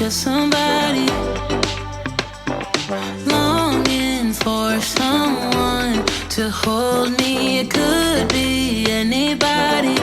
just somebody longing for someone to hold me. It could be anybody,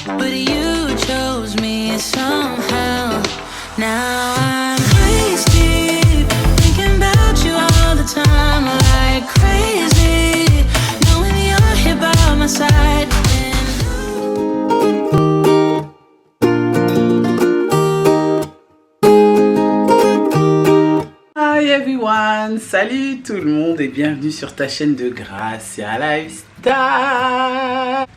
but you chose me somehow. Now I'm waist deep, thinking about you all the time, like crazy, knowing you're here by my side. Hi everyone, salut tout le monde et bienvenue sur ta chaîne de Gracia Lifestyle.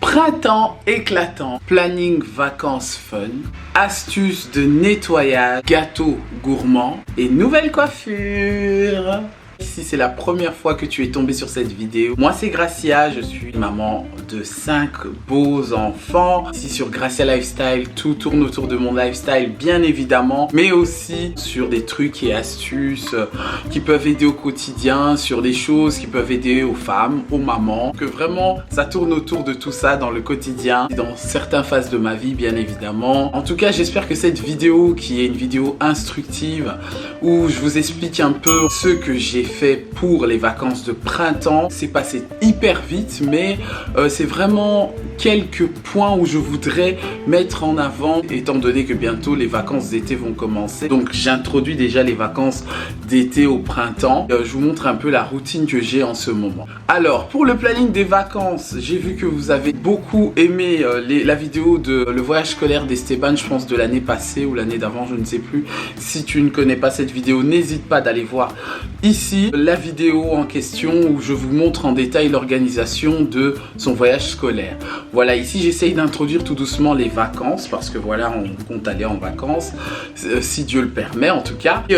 Printemps éclatant, planning vacances fun, astuces de nettoyage, gâteaux gourmands et nouvelle coiffure. Si c'est la première fois que tu es tombé sur cette vidéo, moi c'est Gracia, je suis maman de 5 beaux enfants. Ici sur Gracia Lifestyle, tout tourne autour de mon lifestyle bien évidemment, mais aussi sur des trucs et astuces qui peuvent aider au quotidien, sur des choses qui peuvent aider aux femmes, aux mamans, que vraiment ça tourne autour de tout ça dans le quotidien, dans certaines phases de ma vie bien évidemment. En tout cas j'espère que cette vidéo qui est une vidéo instructive où je vous explique un peu ce que j'ai fait pour les vacances de printemps. C'est passé hyper vite, mais c'est vraiment quelques points où je voudrais mettre en avant, étant donné que bientôt les vacances d'été vont commencer. Donc j'introduis déjà les vacances d'été au printemps. Je vous montre un peu la routine que j'ai en ce moment. Alors pour le planning des vacances, j'ai vu que vous avez beaucoup aimé la vidéo de le voyage scolaire d'Esteban, je pense de l'année passée ou l'année d'avant, je ne sais plus. Si tu ne connais pas cette vidéo, n'hésite pas d'aller voir ici la vidéo en question où je vous montre en détail l'organisation de son voyage scolaire. Voilà, ici j'essaye d'introduire tout doucement les vacances parce que voilà, on compte aller en vacances si Dieu le permet en tout cas. Et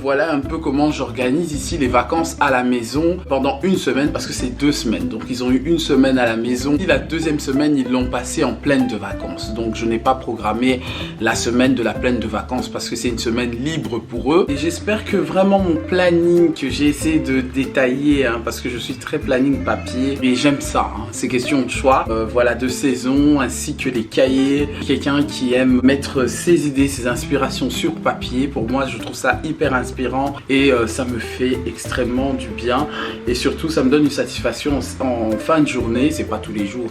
voilà un peu comment j'organise ici les vacances à la maison pendant une semaine parce que c'est 2 semaines. Donc ils ont eu une semaine à la maison. Et la deuxième semaine, ils l'ont passée en pleine de vacances. Donc je n'ai pas programmé la semaine de la pleine de vacances parce que c'est une semaine libre pour eux. Et j'espère que vraiment mon planning que j'ai essayé de détailler parce que je suis très planning papier et j'aime ça, c'est question de choix, voilà, de saison ainsi que les cahiers. Quelqu'un qui aime mettre ses idées, ses inspirations sur papier, pour moi je trouve ça hyper inspirant et ça me fait extrêmement du bien et surtout ça me donne une satisfaction en fin de journée, c'est pas tous les jours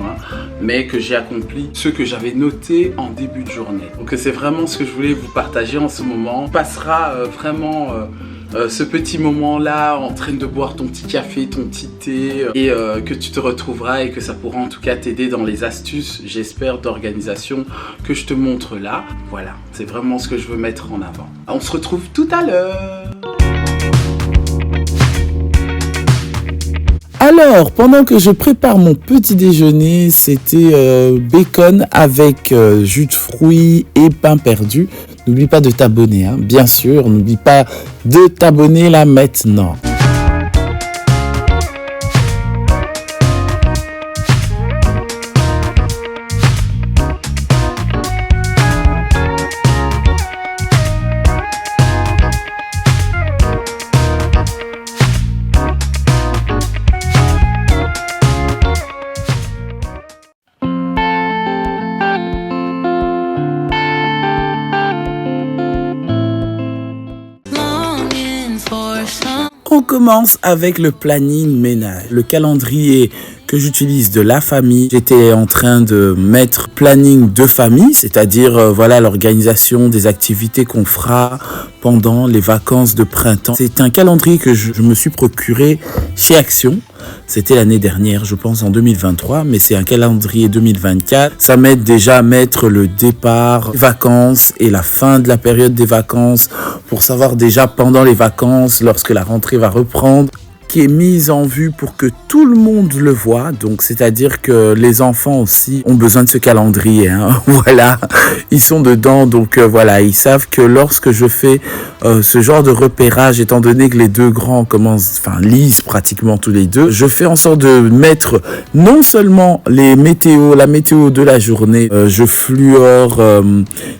mais que j'ai accompli ce que j'avais noté en début de journée. Donc c'est vraiment ce que je voulais vous partager en ce moment. On passera vraiment ce petit moment là en train de boire ton petit café, ton petit thé et que tu te retrouveras et que ça pourra en tout cas t'aider dans les astuces, j'espère, d'organisation que je te montre là. Voilà, c'est vraiment ce que je veux mettre en avant. On se retrouve tout à l'heure. Alors, pendant que je prépare mon petit déjeuner, c'était bacon avec jus de fruits et pain perdu. N'oublie pas de t'abonner, bien sûr, n'oublie pas de t'abonner là maintenant. On commence avec le planning ménage, le calendrier que j'utilise de la famille. J'étais en train de mettre planning de famille, c'est-à-dire voilà l'organisation des activités qu'on fera pendant les vacances de printemps. C'est un calendrier que je me suis procuré chez Action. C'était l'année dernière, je pense en 2023, mais c'est un calendrier 2024. Ça m'aide déjà à mettre le départ des vacances et la fin de la période des vacances pour savoir déjà pendant les vacances, lorsque la rentrée va reprendre, qui est mise en vue pour que tout le monde le voit. Donc, c'est-à-dire que les enfants aussi ont besoin de ce calendrier. Voilà, ils sont dedans. Donc, voilà, ils savent que lorsque je fais ce genre de repérage, étant donné que les deux grands lisent pratiquement tous les deux, je fais en sorte de mettre non seulement la météo de la journée, je fluore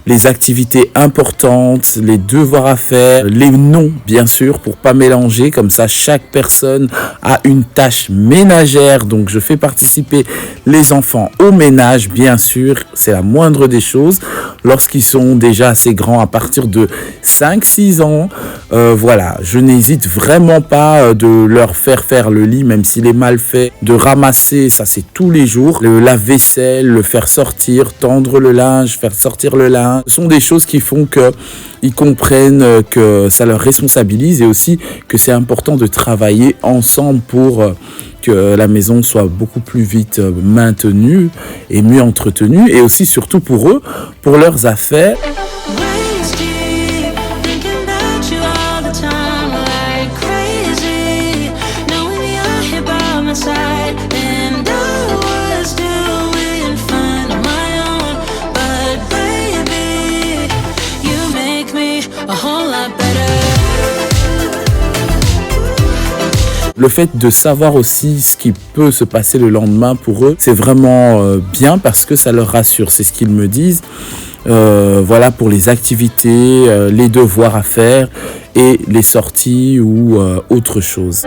les activités importantes, les devoirs à faire, les noms, bien sûr, pour pas mélanger. Comme ça, chaque personne a une tâche ménagère, donc je fais participer les enfants au ménage, bien sûr, c'est la moindre des choses. lorsqu'ils sont déjà assez grands, à partir de 5-6 ans. Voilà, je n'hésite vraiment pas de leur faire le lit, même s'il est mal fait, de ramasser, ça c'est tous les jours, le lave-vaisselle, le faire sortir, tendre le linge, faire sortir le linge. Ce sont des choses qui font qu'ils comprennent que ça leur responsabilise et aussi que c'est important de travailler ensemble pour que la maison soit beaucoup plus vite maintenue et mieux entretenue, et aussi surtout pour eux, pour leurs affaires. Waist deep, thinking about you all the time, like crazy. Knowing you're here by my side, and I was doing fine on my own. But baby, you make me a whole lot better. Le fait de savoir aussi ce qui peut se passer le lendemain pour eux, c'est vraiment bien parce que ça leur rassure. C'est ce qu'ils me disent. Voilà, pour les activités, les devoirs à faire et les sorties ou autre chose.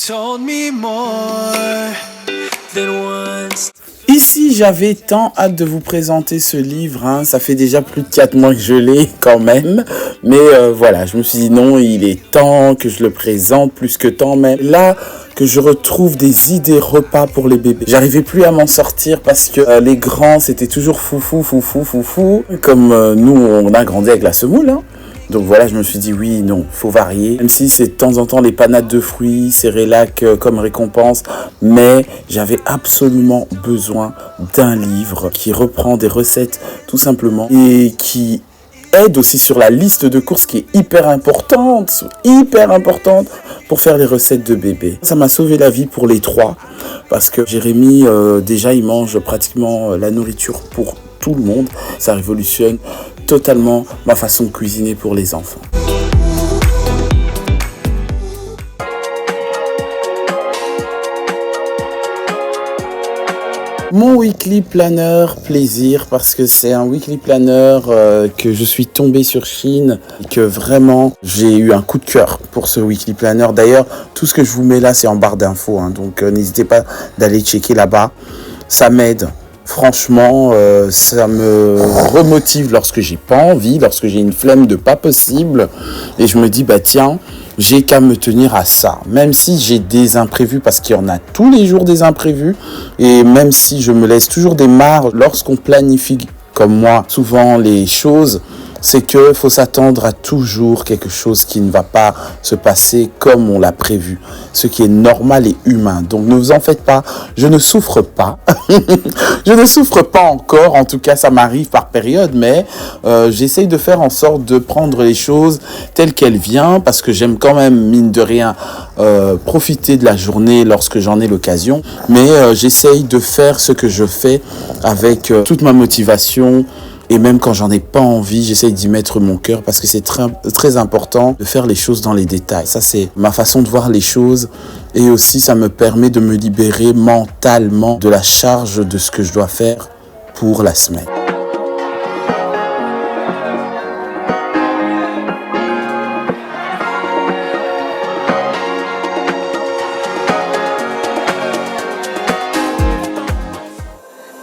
Told me more than once. Ici, j'avais tant hâte de vous présenter ce livre, hein. Ça fait déjà plus de 4 mois que je l'ai quand même. Mais voilà, je me suis dit non, il est temps que je le présente, plus que temps même. Là, que je retrouve des idées repas pour les bébés. J'arrivais plus à m'en sortir parce que les grands, c'était toujours foufou. Comme nous, on a grandi avec la semoule, hein. Donc voilà, je me suis dit oui, non, faut varier. Même si c'est de temps en temps les panades de fruits, cérélac comme récompense. Mais j'avais absolument besoin d'un livre qui reprend des recettes tout simplement et qui aide aussi sur la liste de courses qui est hyper importante pour faire les recettes de bébé. Ça m'a sauvé la vie pour les 3 parce que Jérémy, déjà, il mange pratiquement la nourriture pour tout le monde. Ça révolutionne totalement ma façon de cuisiner pour les enfants. Mon weekly planner plaisir, parce que c'est un weekly planner que je suis tombé sur Shein et que vraiment j'ai eu un coup de cœur pour ce weekly planner. D'ailleurs, tout ce que je vous mets là, c'est en barre d'infos, hein, donc n'hésitez pas d'aller checker là-bas. Ça m'aide. Franchement, ça me remotive lorsque j'ai pas envie, lorsque j'ai une flemme de pas possible. Et je me dis, bah tiens, j'ai qu'à me tenir à ça. Même si j'ai des imprévus, parce qu'il y en a tous les jours des imprévus. Et même si je me laisse toujours des marges lorsqu'on planifie, comme moi, souvent les choses, c'est qu'il faut s'attendre à toujours quelque chose qui ne va pas se passer comme on l'a prévu. Ce qui est normal et humain. Donc ne vous en faites pas, je ne souffre pas. Je ne souffre pas encore, en tout cas ça m'arrive par période, mais j'essaye de faire en sorte de prendre les choses telles qu'elles viennent, parce que j'aime quand même, mine de rien, profiter de la journée lorsque j'en ai l'occasion. Mais j'essaye de faire ce que je fais avec toute ma motivation. Et même quand j'en ai pas envie, j'essaye d'y mettre mon cœur parce que c'est très, très important de faire les choses dans les détails. Ça, c'est ma façon de voir les choses. Et aussi, ça me permet de me libérer mentalement de la charge de ce que je dois faire pour la semaine.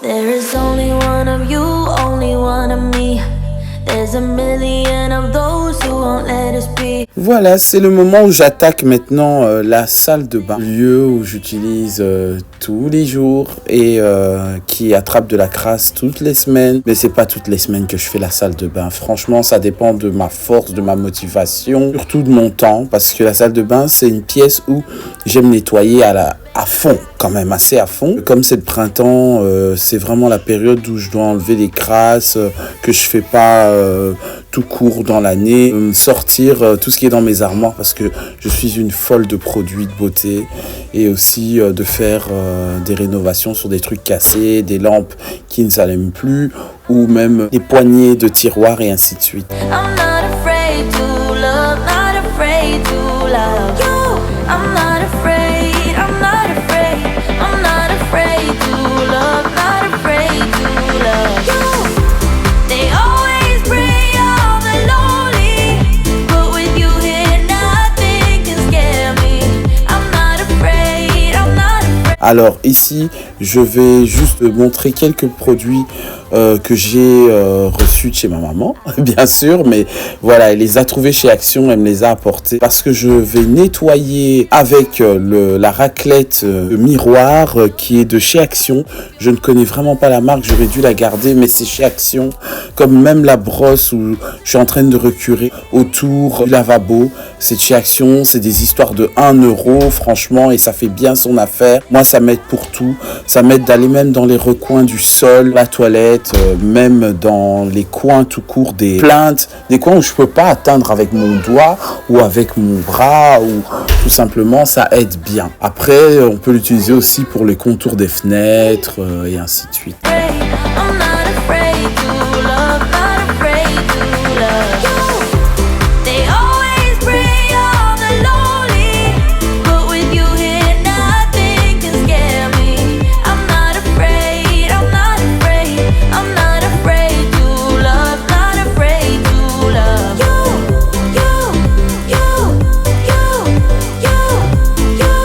There is only one of you, only one of me. There's a million of those who won't let us be. Voilà, c'est le moment où j'attaque maintenant la salle de bain, lieu où j'utilise tous les jours et qui attrape de la crasse toutes les semaines. Mais c'est pas toutes les semaines que je fais la salle de bain. Franchement, ça dépend de ma force, de ma motivation, surtout de mon temps, parce que la salle de bain, c'est une pièce où j'aime nettoyer à fond, quand même, assez à fond. Comme c'est le printemps, c'est vraiment la période où je dois enlever les crasses, que je fais pas tout court dans l'année, sortir tout ce qui est dans mes armoires parce que je suis une folle de produits de beauté et aussi de faire des rénovations sur des trucs cassés, des lampes qui ne s'allument plus ou même des poignées de tiroirs et ainsi de suite. I'm not afraid to love, not afraid to love you. I'm not afraid, I'm not afraid, I'm not afraid to love, not afraid to love you. They always bring all the lonely, but with you here nothing can scare me. I'm not afraid, I'm not afraid. Alors ici, je vais juste montrer quelques produits que j'ai reçus de chez ma maman, bien sûr, mais voilà, elle les a trouvés chez Action, elle me les a apportés parce que je vais nettoyer avec la raclette miroir qui est de chez Action. Je ne connais vraiment pas la marque, j'aurais dû la garder, mais c'est chez Action, comme même la brosse où je suis en train de recurer autour du lavabo, c'est de chez Action, c'est des histoires de 1 euro, franchement, et ça fait bien son affaire. Moi, ça m'aide pour tout, ça m'aide d'aller même dans les recoins du sol, la toilette, même dans les coins tout court des plaintes, des coins où je peux pas atteindre avec mon doigt ou avec mon bras ou tout simplement ça aide bien. Après on peut l'utiliser aussi pour les contours des fenêtres et ainsi de suite. I'm not afraid to love, not afraid to love you. They always bring all the lonely, but with you here nothing can scare me. I'm not afraid, I'm not afraid, I'm not afraid to love, not afraid to love you, you, you, you,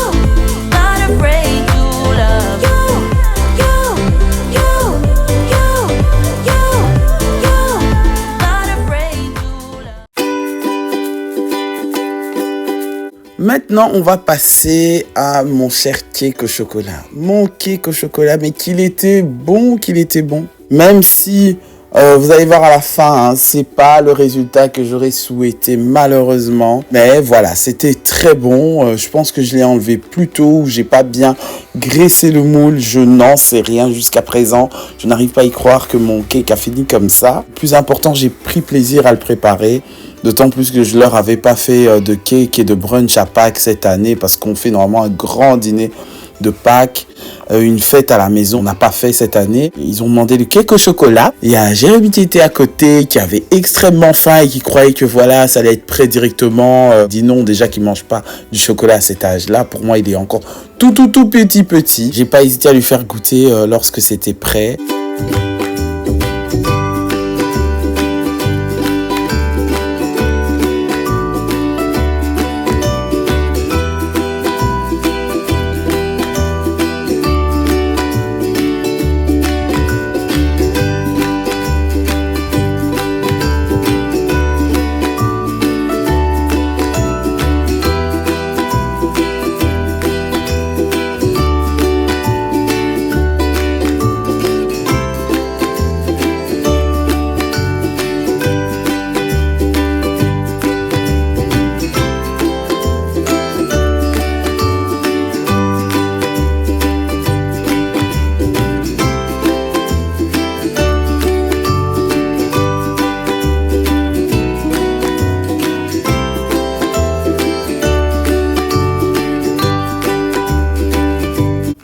not afraid to love you, not afraid to love. Maintenant, on va passer à mon cher cake au chocolat. Mon cake au chocolat, mais qu'il était bon. Même si, vous allez voir à la fin, hein, c'est pas le résultat que j'aurais souhaité, malheureusement. Mais voilà, c'était très bon. Je pense que je l'ai enlevé plus tôt, ou j'ai pas bien graissé le moule. Je n'en sais rien jusqu'à présent. Je n'arrive pas à y croire que mon cake a fini comme ça. Plus important, j'ai pris plaisir à le préparer. D'autant plus que je leur avais pas fait de cake et de brunch à Pâques cette année parce qu'on fait normalement un grand dîner de Pâques, une fête à la maison. On n'a pas fait cette année. Ils ont demandé le cake au chocolat. Il y a Jérémy qui était à côté, qui avait extrêmement faim et qui croyait que voilà, ça allait être prêt directement. Dit non, déjà qu'il mange pas du chocolat à cet âge-là. Pour moi, il est encore tout petit. J'ai pas hésité à lui faire goûter lorsque c'était prêt.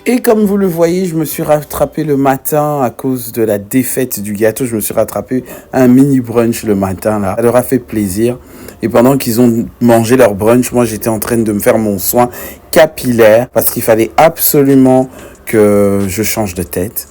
Et comme vous le voyez, je me suis rattrapé le matin à cause de la défaite du gâteau. Je me suis rattrapé un mini brunch le matin là. Ça leur a fait plaisir. Et pendant qu'ils ont mangé leur brunch, moi j'étais en train de me faire mon soin capillaire parce qu'il fallait absolument que je change de tête.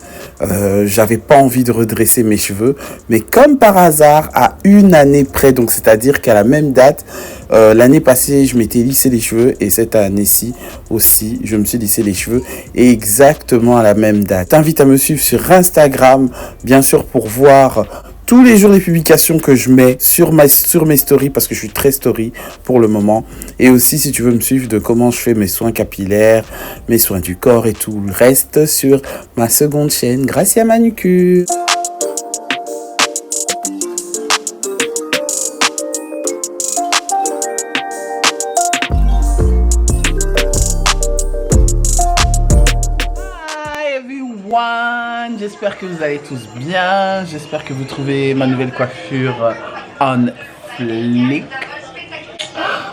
J'avais pas envie de redresser mes cheveux, mais comme par hasard, à une année près, donc c'est-à-dire qu'à la même date, l'année passée, je m'étais lissé les cheveux et cette année-ci aussi, je me suis lissé les cheveux exactement à la même date. Je t'invite à me suivre sur Instagram, bien sûr, pour voir tous les jours les publications que je mets sur mes stories, parce que je suis très story pour le moment. Et aussi si tu veux me suivre de comment je fais mes soins capillaires, mes soins du corps et tout le reste sur ma seconde chaîne, Gracia Manucure. J'espère que vous allez tous bien, j'espère que vous trouvez ma nouvelle coiffure on flic.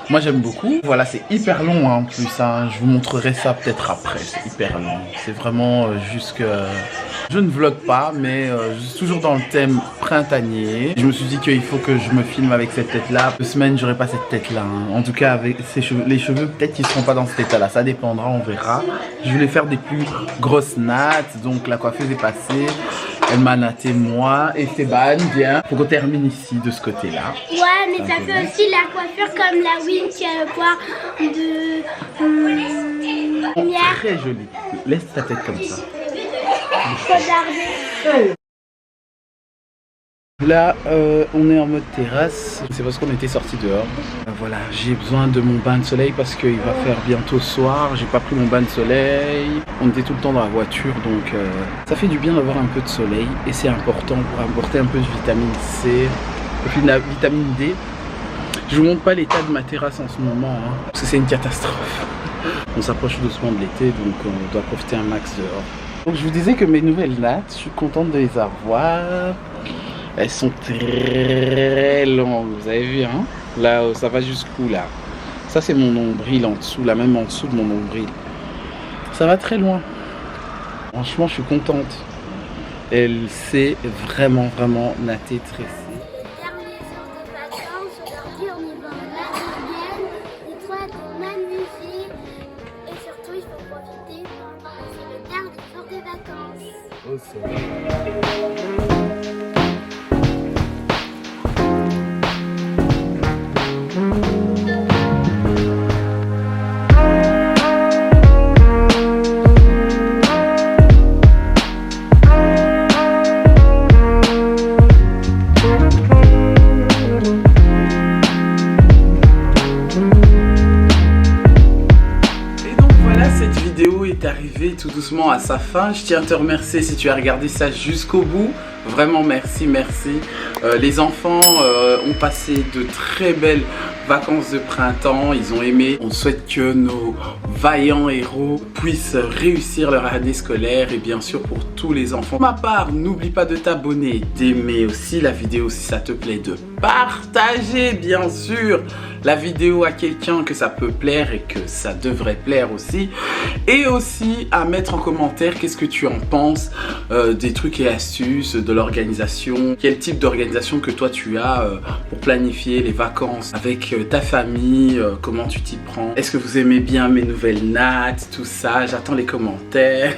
Moi j'aime beaucoup. Voilà, c'est hyper long en plus, hein. Je vous montrerai ça peut-être après, c'est hyper long. C'est vraiment juste que... Je ne vlog pas, mais je suis toujours dans le thème printanier. Je me suis dit qu'il faut que je me filme avec cette tête-là. 2 semaines, j'aurai pas cette tête-là. Hein. En tout cas, avec les cheveux, peut-être qu'ils seront pas dans cet état-là. Ça dépendra, on verra. Je voulais faire des plus grosses nattes, donc la coiffeuse est passée. Elle m'a natté moi. Et Esteban, viens, pour qu'on termine ici, de ce côté-là. Ouais, mais ça fait aussi la coiffure comme la Win qui a le poids de... lumière. Très jolie. Laisse ta tête comme ça. Là, on est en mode terrasse. C'est parce qu'on était sortis dehors. Voilà, j'ai besoin de mon bain de soleil parce qu'il va faire bientôt soir. J'ai pas pris mon bain de soleil. On était tout le temps dans la voiture, donc ça fait du bien d'avoir un peu de soleil. Et c'est important pour apporter un peu de vitamine C, et puis de la vitamine D. Je vous montre pas l'état de ma terrasse en ce moment, hein, parce que c'est une catastrophe. On s'approche doucement de l'été, donc on doit profiter un max dehors. Donc je vous disais que mes nouvelles nattes, je suis contente de les avoir. Elles sont très longues, vous avez vu, hein? Là, ça va jusqu'où là? Ça c'est mon nombril en dessous, là même en dessous de mon nombril. Ça va très loin. Franchement, je suis contente. Elle s'est vraiment nattée, tressée. Dernier jour de vacances, aujourd'hui on y va en Madeleine, des fois de m'amuser et surtout il faut profiter pendant que c'est le dernier jour des vacances. Au soleil. Arrivé tout doucement à sa fin. Je tiens à te remercier si tu as regardé ça jusqu'au bout. Vraiment merci. Les enfants ont passé de très belles vacances de printemps. Ils ont aimé. On souhaite que nos vaillants héros puissent réussir leur année scolaire et bien sûr pour tous les enfants. Pour ma part, n'oublie pas de t'abonner, d'aimer aussi la vidéo si ça te plaît, de partager bien sûr la vidéo à quelqu'un que ça peut plaire et que ça devrait plaire aussi, et aussi à mettre en commentaire qu'est-ce que tu en penses des trucs et astuces de l'organisation, quel type d'organisation que toi tu as pour planifier les vacances avec ta famille, comment tu t'y prends, est-ce que vous aimez bien mes nouvelles nattes, tout ça, j'attends les commentaires.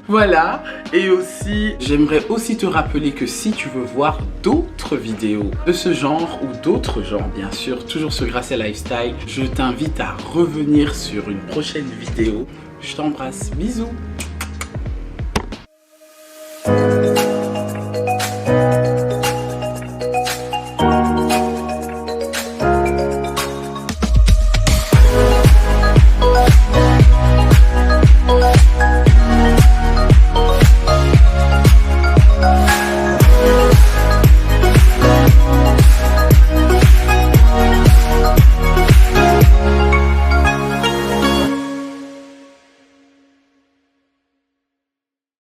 Voilà, et aussi j'aimerais aussi te rappeler que si tu veux voir d'autres vidéos de ce genre ou d'autres genres bien sûr, toujours sur Gracia Lifestyle, je t'invite à revenir sur une prochaine vidéo. Je t'embrasse, bisous.